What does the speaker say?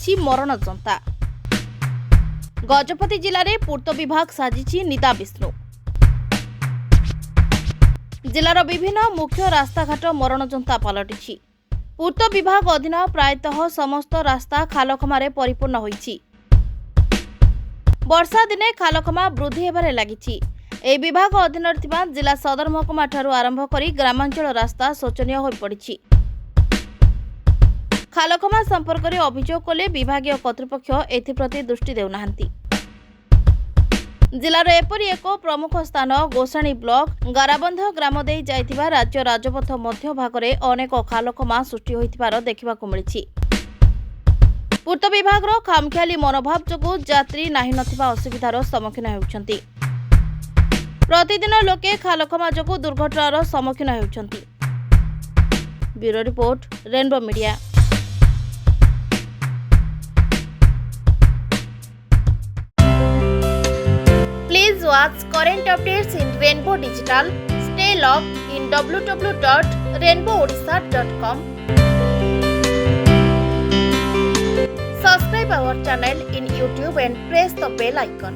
साजिछि मरण जंता। गजपति जिले में पूर्त विभाग साजिछि निदा विष्णु। जिलार विभिन्न मुख्य रास्ताघाट मरण जंता पलटिछि। पूर्त विभाग अधीन प्रायतः समस्त रास्ता खालखमारे परिपूर्ण होइछि। वर्षा दिने खालखमा वृद्धि हेबारे लागिछि। ए विभाग अधीन थिबा जिला सदर महकुमा ठारू आरंभ करी ग्रामांचल रास्ता शोचनीय होई पड़िछि। खालखमा संपर्क में अभियोग कले विभागीय कर्तृपक्ष एथिप्रति दृष्टि देउनाहांती। जिलार एपरि एक प्रमुख स्थान गोसाणी ब्लॉक गाराबंध ग्राम दे जाइथिबा राज्य राजपथ मध्य भागरे अनेक खालखमा सृष्टि होइथिबार देखिबाकु मिलिछि। पूर्त विभागर खामखियाली मनोभाव जोगु यात्री नाही नथिबा असुविधार सम्मुखीन हेउछन्ति। प्रतिदिन लोके खालखमा जोगु दुर्घटनार सम्मुखीन हेउछन्ति। Bureau report, rainbow media. Please watch current updates in Rainbow Digital. Stay logged in www.rainbowodisha.com. Subscribe our channel in YouTube and press the bell icon.